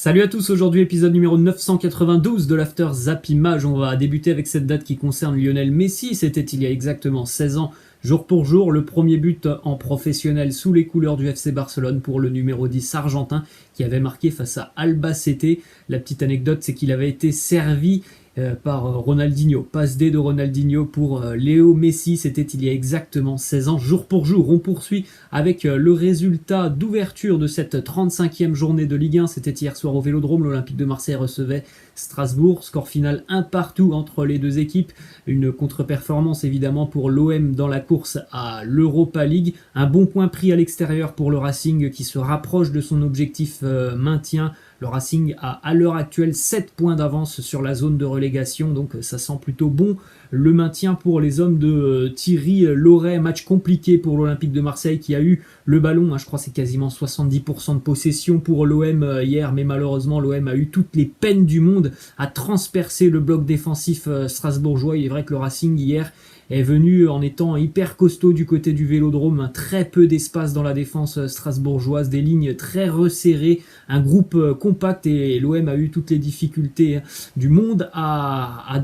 Salut à tous, aujourd'hui épisode numéro 992 de l'After Zap Image. On va débuter avec cette date qui concerne Lionel Messi. C'était il y a exactement 16 ans, jour pour jour, le premier but en professionnel sous les couleurs du FC Barcelone pour le numéro 10 argentin qui avait marqué face à Albacete. La petite anecdote, c'est qu'il avait été servi par Ronaldinho, passe D de Ronaldinho pour Léo Messi, c'était il y a exactement 16 ans, jour pour jour. On poursuit avec le résultat d'ouverture de cette 35e journée de Ligue 1, c'était hier soir au Vélodrome, l'Olympique de Marseille recevait Strasbourg, score final 1 partout entre les deux équipes, une contre-performance évidemment pour l'OM dans la course à l'Europa League, un bon point pris à l'extérieur pour le Racing qui se rapproche de son objectif maintien. Le Racing a à l'heure actuelle 7 points d'avance sur la zone de relégation, donc ça sent plutôt bon le maintien pour les hommes de Thierry Loret. Match compliqué pour l'Olympique de Marseille qui a eu le ballon, je crois que c'est quasiment 70% de possession pour l'OM hier, mais malheureusement l'OM a eu toutes les peines du monde à transpercer le bloc défensif strasbourgeois. Il est vrai que le Racing hier est venu en étant hyper costaud du côté du Vélodrome, très peu d'espace dans la défense strasbourgeoise, des lignes très resserrées, un groupe compact et l'OM a eu toutes les difficultés du monde à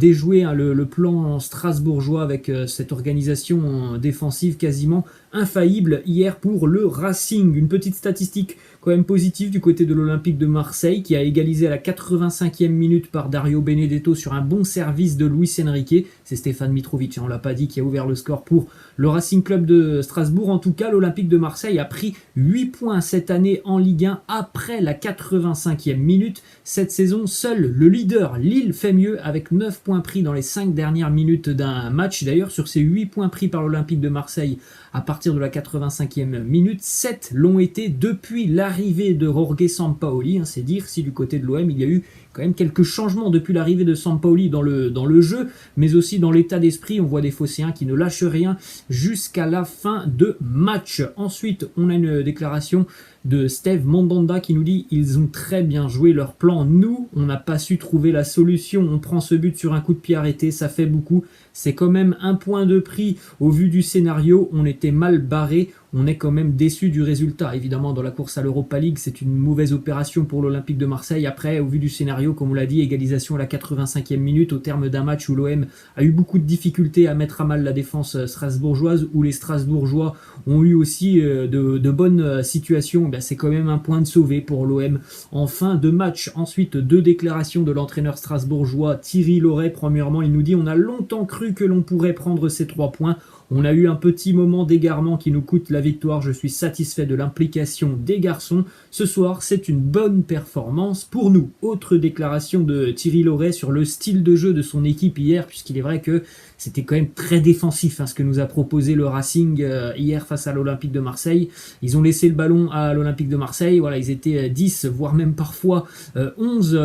déjouer le plan strasbourgeois avec cette organisation défensive quasiment infaillible hier pour le Racing. Une petite statistique quand même positive du côté de l'Olympique de Marseille qui a égalisé à la 85e minute par Dario Benedetto sur un bon service de Luis Enrique. C'est Stéphane Mitrovic, on l'a pas dit, qui a ouvert le score pour le Racing Club de Strasbourg. En tout cas, l'Olympique de Marseille a pris 8 points cette année en Ligue 1 après la 85e minute. Cette saison, seul le leader Lille fait mieux avec 9 points pris dans les 5 dernières minutes d'un match. D'ailleurs, sur ces 8 points pris par l'Olympique de Marseille à partir de la 85e minute, 7 l'ont été depuis l'arrivée de Jorge Sampaoli. C'est dire si du côté de l'OM, il y a eu quand même quelques changements depuis l'arrivée de Sampaoli dans le jeu, mais aussi dans l'état d'esprit. On voit des Phocéens qui ne lâchent rien jusqu'à la fin de match. Ensuite, on a une déclaration de Steve Mandanda qui nous dit « Ils ont très bien joué leur plan. Nous, on n'a pas su trouver la solution. On prend ce but sur un coup de pied arrêté. Ça fait beaucoup. C'est quand même un point de prix au vu du scénario. On était mal barré. On est quand même déçu du résultat. Évidemment, dans la course à l'Europa League, c'est une mauvaise opération pour l'Olympique de Marseille. Après, au vu du scénario, comme on l'a dit, égalisation à la 85e minute au terme d'un match où l'OM a eu beaucoup de difficultés à mettre à mal la défense strasbourgeoise, où les Strasbourgeois ont eu aussi de bonnes situations. C'est quand même un point de sauvé pour l'OM en fin de match. Ensuite, 2 déclarations de l'entraîneur strasbourgeois Thierry Loret. Premièrement, il nous dit « On a longtemps cru que l'on pourrait prendre ces 3 points. On a eu un petit moment d'égarement qui nous coûte la victoire. Je suis satisfait de l'implication des garçons. Ce soir, c'est une bonne performance pour nous. » Autre déclaration de Thierry Loret sur le style de jeu de son équipe hier, puisqu'il est vrai que c'était quand même très défensif ce que nous a proposé le Racing hier face à l'Olympique de Marseille. Ils ont laissé le ballon à l'Olympique de Marseille. Voilà, ils étaient 10, voire même parfois 11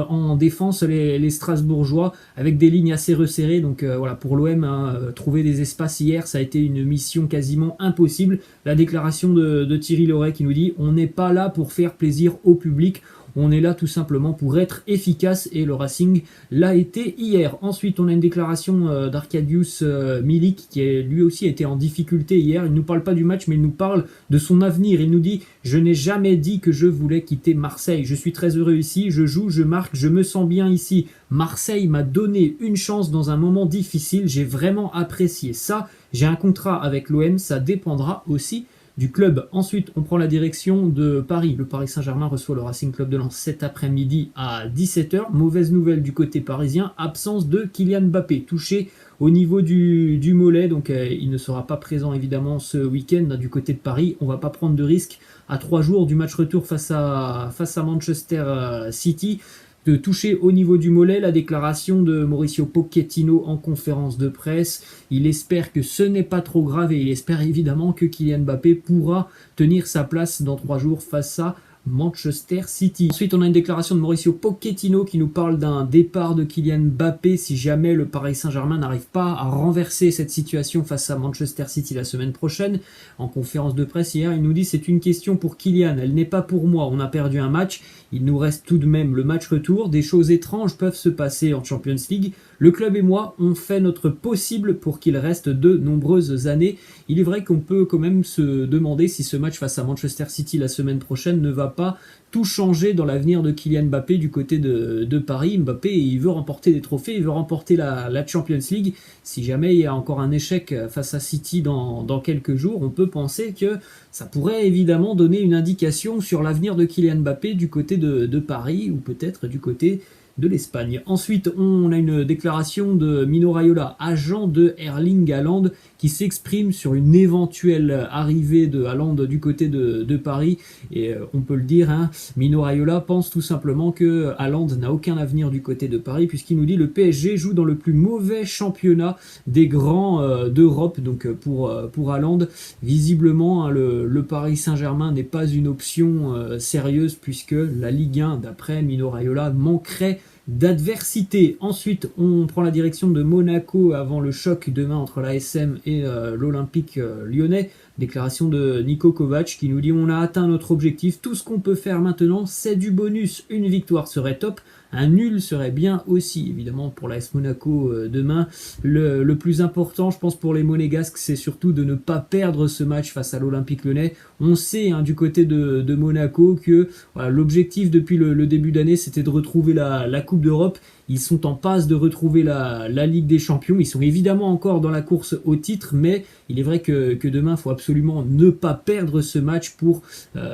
en défense, les Strasbourgeois, avec des lignes assez resserrées. Donc voilà, pour l'OM, trouver des espaces hier, ça a été une mission quasiment impossible. La déclaration de Thierry Loret qui nous dit « On n'est pas là pour faire plaisir au public. On est là tout simplement pour être efficace » et le Racing l'a été hier. Ensuite, on a une déclaration d'Arkadiusz Milik qui lui aussi été en difficulté hier. Il ne nous parle pas du match, mais il nous parle de son avenir. Il nous dit « Je n'ai jamais dit que je voulais quitter Marseille. Je suis très heureux ici, je joue, je marque, je me sens bien ici. Marseille m'a donné une chance dans un moment difficile. J'ai vraiment apprécié ça. J'ai un contrat avec l'OM, ça dépendra aussi du club. » Ensuite, on prend la direction de Paris. Le Paris Saint-Germain reçoit le Racing Club de Lens cet après-midi à 17h. Mauvaise nouvelle du côté parisien, absence de Kylian Mbappé, touché au niveau du mollet, donc il ne sera pas présent évidemment ce week-end du côté de Paris. On ne va pas prendre de risque à 3 jours du match retour face à Manchester City. De toucher au niveau du mollet. La déclaration de Mauricio Pochettino en conférence de presse. Il espère que ce n'est pas trop grave et il espère évidemment que Kylian Mbappé pourra tenir sa place dans 3 jours face à Manchester City. Ensuite, on a une déclaration de Mauricio Pochettino qui nous parle d'un départ de Kylian Mbappé si jamais le Paris Saint-Germain n'arrive pas à renverser cette situation face à Manchester City la semaine prochaine. En conférence de presse hier, il nous dit « C'est une question pour Kylian, elle n'est pas pour moi. On a perdu un match. Il nous reste tout de même le match retour. Des choses étranges peuvent se passer en Champions League. Le club et moi, on fait notre possible pour qu'il reste de nombreuses années. » Il est vrai qu'on peut quand même se demander si ce match face à Manchester City la semaine prochaine ne va pas tout changer dans l'avenir de Kylian Mbappé du côté de Paris. Mbappé, il veut remporter des trophées, il veut remporter la Champions League. Si jamais il y a encore un échec face à City dans quelques jours, on peut penser que ça pourrait évidemment donner une indication sur l'avenir de Kylian Mbappé du côté de Paris ou peut-être du côté de l'Espagne. Ensuite, on a une déclaration de Mino Raiola, agent de Erling Haaland, qui s'exprime sur une éventuelle arrivée de Haaland du côté de Paris. Et on peut le dire, hein, Mino Raiola pense tout simplement que Haaland n'a aucun avenir du côté de Paris, puisqu'il nous dit le PSG joue dans le plus mauvais championnat des grands d'Europe. Donc pour Haaland, visiblement, hein, le Paris Saint-Germain n'est pas une option sérieuse, puisque la Ligue 1, d'après Mino Raiola, manquerait d'adversité. Ensuite, on prend la direction de Monaco avant le choc demain entre la SM et l'Olympique lyonnais. Déclaration de Niko Kovac qui nous dit: on a atteint notre objectif, tout ce qu'on peut faire maintenant c'est du bonus, une victoire serait top, un nul serait bien aussi. Évidemment pour l'AS Monaco demain, le plus important je pense pour les Monégasques, c'est surtout de ne pas perdre ce match face à l'Olympique lyonnais. On sait hein, du côté de Monaco que voilà, l'objectif depuis le début d'année c'était de retrouver la Coupe d'Europe. Ils sont en passe de retrouver la Ligue des Champions. Ils sont évidemment encore dans la course au titre, mais il est vrai que demain, il faut absolument ne pas perdre ce match pour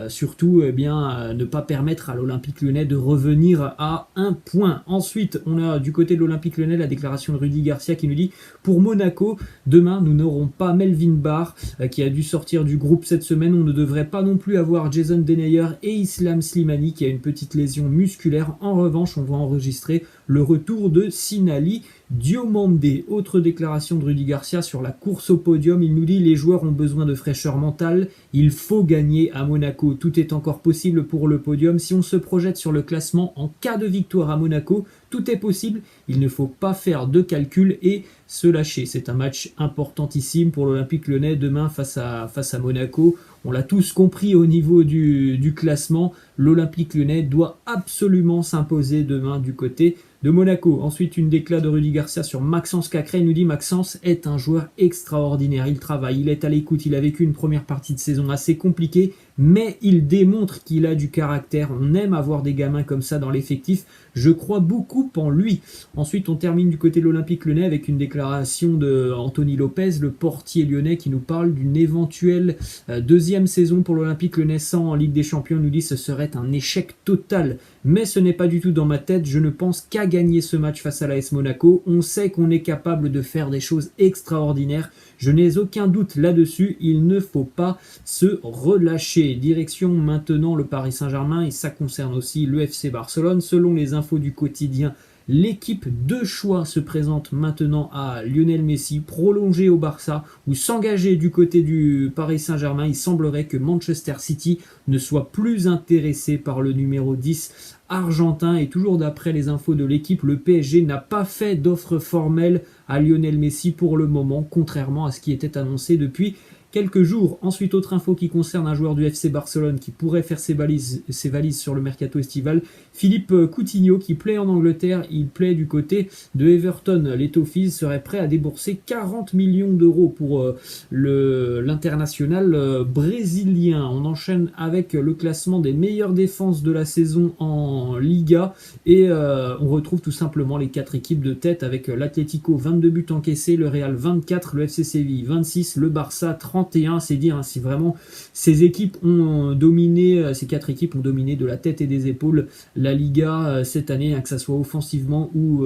surtout ne pas permettre à l'Olympique lyonnais de revenir à un point. Ensuite, on a du côté de l'Olympique lyonnais la déclaration de Rudy Garcia qui nous dit: pour Monaco, demain, nous n'aurons pas Melvin Barr qui a dû sortir du groupe cette semaine. On ne devrait pas non plus avoir Jason Denayer et Islam Slimani qui a une petite lésion musculaire. En revanche, on va enregistrer le retour de Sinali Diomandé. Autre déclaration de Rudy Garcia sur la course au podium. Il nous dit: les joueurs ont besoin de fraîcheur mentale. Il faut gagner à Monaco. Tout est encore possible pour le podium. Si on se projette sur le classement en cas de victoire à Monaco, tout est possible. Il ne faut pas faire de calcul et se lâcher. C'est un match importantissime pour l'Olympique lyonnais demain face à Monaco. On l'a tous compris au niveau du classement. L'Olympique lyonnais doit absolument s'imposer demain du côté de Monaco. Ensuite, une déclat de Rudy Garcia sur Maxence Cacré. Il nous dit: Maxence est un joueur extraordinaire. Il travaille, il est à l'écoute. Il a vécu une première partie de saison assez compliquée, mais il démontre qu'il a du caractère. On aime avoir des gamins comme ça dans l'effectif. Je crois beaucoup en lui. Ensuite, on termine du côté de l'Olympique lyonnais avec une déclaration de Anthony Lopez, le portier lyonnais, qui nous parle d'une éventuelle deuxième saison pour l'Olympique lyonnais sans en Ligue des Champions. Il nous dit: ce serait un échec total. Mais ce n'est pas du tout dans ma tête. Je ne pense qu'à gagner ce match face à l'AS Monaco. On sait qu'on est capable de faire des choses extraordinaires. Je n'ai aucun doute là-dessus. Il ne faut pas se relâcher. Direction maintenant le Paris Saint-Germain et ça concerne aussi le FC Barcelone. Selon les infos du quotidien, l'équipe de choix se présente maintenant à Lionel Messi, prolongé au Barça ou s'engager du côté du Paris Saint-Germain. Il semblerait que Manchester City ne soit plus intéressé par le numéro 10 argentin. Et toujours d'après les infos de l'équipe, le PSG n'a pas fait d'offre formelle à Lionel Messi pour le moment, contrairement à ce qui était annoncé depuis quelques jours. Ensuite, autre info qui concerne un joueur du FC Barcelone qui pourrait faire ses valises sur le mercato estival, Philippe Coutinho, qui plaît en Angleterre. Il plaît du côté de Everton. Les Toffees seraient prêts à débourser 40 millions d'euros pour l'international brésilien. On enchaîne avec le classement des meilleures défenses de la saison en Liga et on retrouve tout simplement les 4 équipes de tête avec l'Atlético 22 buts encaissés, le Real 24, le FC Séville 26, le Barça 31. C'est dire hein, si vraiment ces équipes ont dominé, ces 4 équipes ont dominé de la tête et des épaules la Liga cette année, hein, que ça soit offensivement ou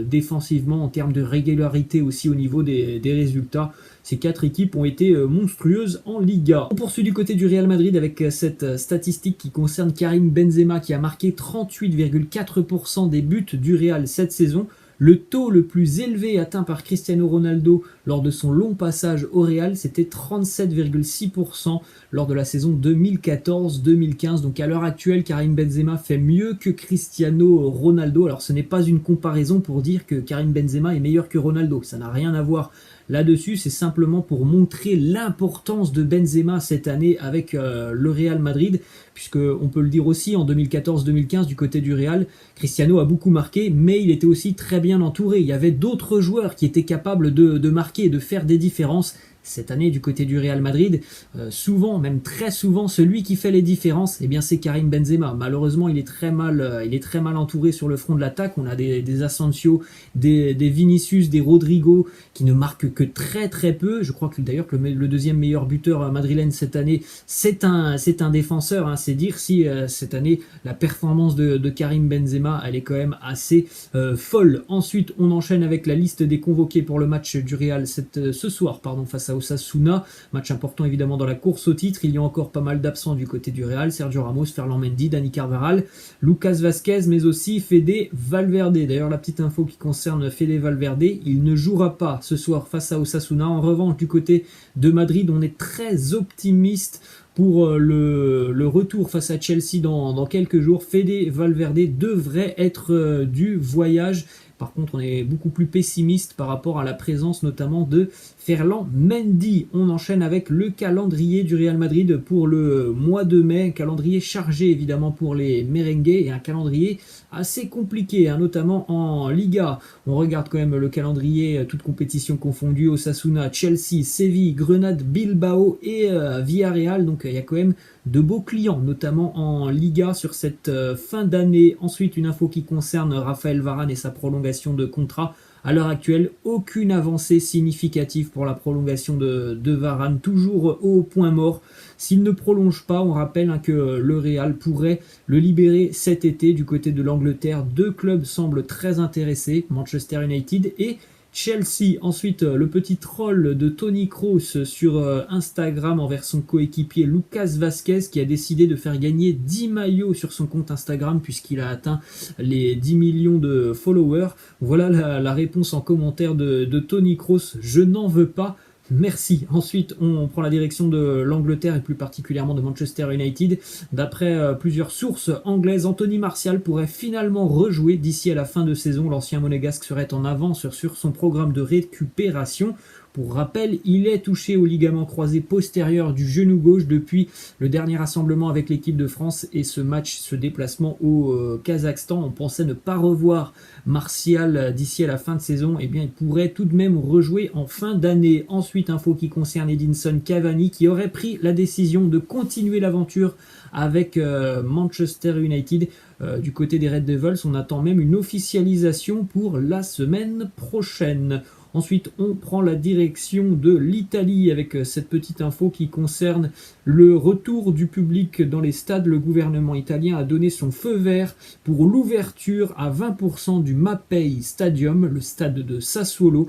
défensivement, en termes de régularité aussi au niveau des résultats. Ces 4 équipes ont été monstrueuses en Liga. On poursuit du côté du Real Madrid avec cette statistique qui concerne Karim Benzema qui a marqué 38,4% des buts du Real cette saison. Le taux le plus élevé atteint par Cristiano Ronaldo lors de son long passage au Real, c'était 37,6% lors de la saison 2014-2015. Donc à l'heure actuelle, Karim Benzema fait mieux que Cristiano Ronaldo. Alors ce n'est pas une comparaison pour dire que Karim Benzema est meilleur que Ronaldo, ça n'a rien à voir là-dessus, c'est simplement pour montrer l'importance de Benzema cette année avec le Real Madrid, puisque on peut le dire aussi, en 2014-2015 du côté du Real, Cristiano a beaucoup marqué, mais il était aussi très bien entouré. Il y avait d'autres joueurs qui étaient capables de marquer et de faire des différences. cette année du côté du Real Madrid, souvent, même très souvent, celui qui fait les différences, eh bien c'est Karim Benzema. Malheureusement, il est très mal entouré sur le front de l'attaque. On a des Asensio, des Vinicius, des Rodrigo qui ne marquent que très très peu. Je crois que d'ailleurs que le deuxième meilleur buteur madrilène cette année, c'est un défenseur. Hein. C'est dire si cette année la performance de Karim Benzema, elle est quand même assez folle. Ensuite, on enchaîne avec la liste des convoqués pour le match du Real ce soir face à Osasuna. Match important évidemment dans la course au titre. Il y a encore pas mal d'absents du côté du Real. Sergio Ramos, Ferland Mendy, Dani Carvajal, Lucas Vazquez, mais aussi Fede Valverde. D'ailleurs, la petite info qui concerne Fede Valverde, il ne jouera pas ce soir face à Osasuna. En revanche, du côté de Madrid, on est très optimiste pour le retour face à Chelsea dans quelques jours. Fede Valverde devrait être du voyage. Par contre, on est beaucoup plus pessimiste par rapport à la présence notamment de Ferland Mendy. On enchaîne avec le calendrier du Real Madrid pour le mois de mai. Un calendrier chargé évidemment pour les merengues et un calendrier assez compliqué, hein, notamment en Liga. On regarde quand même le calendrier, toute compétition confondue, Osasuna, Chelsea, Séville, Grenade, Bilbao et Villarreal. Donc il y a quand même de beaux clients, notamment en Liga sur cette fin d'année. Ensuite, une info qui concerne Raphaël Varane et sa prolongation de contrat. À l'heure actuelle, aucune avancée significative pour la prolongation de Varane, toujours au point mort. S'il ne prolonge pas, on rappelle que le Real pourrait le libérer cet été du côté de l'Angleterre. Deux clubs semblent très intéressés, Manchester United et Chelsea. Ensuite, le petit troll de Tony Kroos sur Instagram envers son coéquipier Lucas Vazquez qui a décidé de faire gagner 10 maillots sur son compte Instagram puisqu'il a atteint les 10 millions de followers. Voilà la réponse en commentaire de Tony Kroos. Je n'en veux pas. Merci. Ensuite, on prend la direction de l'Angleterre et plus particulièrement de Manchester United. D'après plusieurs sources anglaises, Anthony Martial pourrait finalement rejouer d'ici à la fin de saison. L'ancien monégasque serait en avance sur son programme de récupération. Pour rappel, il est touché au ligament croisé postérieur du genou gauche depuis le dernier rassemblement avec l'équipe de France et ce déplacement au Kazakhstan. On pensait ne pas revoir Martial d'ici à la fin de saison. Eh bien, il pourrait tout de même rejouer en fin d'année. Ensuite, info qui concerne Edinson Cavani qui aurait pris la décision de continuer l'aventure avec Manchester United. Du côté des Red Devils, on attend même une officialisation pour la semaine prochaine. Ensuite, on prend la direction de l'Italie avec cette petite info qui concerne le retour du public dans les stades. Le gouvernement italien a donné son feu vert pour l'ouverture à 20% du Mapei Stadium, le stade de Sassuolo,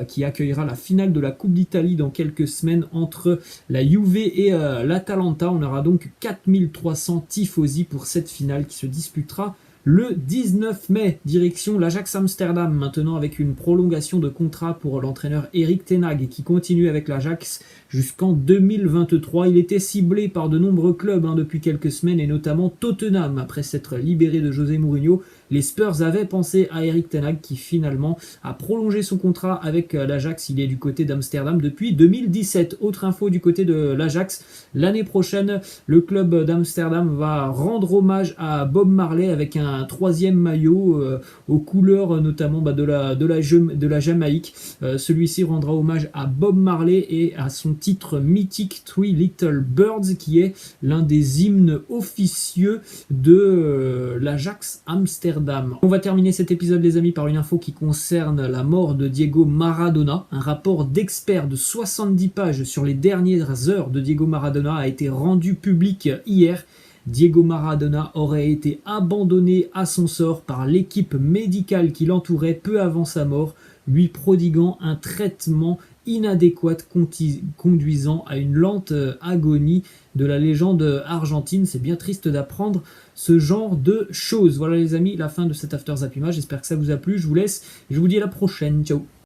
qui accueillera la finale de la Coupe d'Italie dans quelques semaines entre la Juve et l'Atalanta. On aura donc 4300 tifosi pour cette finale qui se disputera le 19 mai, direction l'Ajax Amsterdam, maintenant avec une prolongation de contrat pour l'entraîneur Erik ten Hag qui continue avec l'Ajax jusqu'en 2023. Il était ciblé par de nombreux clubs depuis quelques semaines et notamment Tottenham après s'être libéré de José Mourinho. Les Spurs avaient pensé à Erik ten Hag qui finalement a prolongé son contrat avec l'Ajax. Il est du côté d'Amsterdam depuis 2017. Autre info du côté de l'Ajax, l'année prochaine, le club d'Amsterdam va rendre hommage à Bob Marley avec un troisième maillot aux couleurs notamment de la Jamaïque. Celui-ci rendra hommage à Bob Marley et à son titre mythique Three Little Birds qui est l'un des hymnes officieux de l'Ajax Amsterdam. On va terminer cet épisode les amis par une info qui concerne la mort de Diego Maradona. Un rapport d'experts de 70 pages sur les dernières heures de Diego Maradona a été rendu public hier. Diego Maradona aurait été abandonné à son sort par l'équipe médicale qui l'entourait peu avant sa mort, lui prodiguant un traitement inadéquat conduisant à une lente agonie de la légende argentine. C'est bien triste d'apprendre ce genre de choses. Voilà les amis, la fin de cet After Zap Image. J'espère que ça vous a plu. Je vous laisse et je vous dis à la prochaine. Ciao.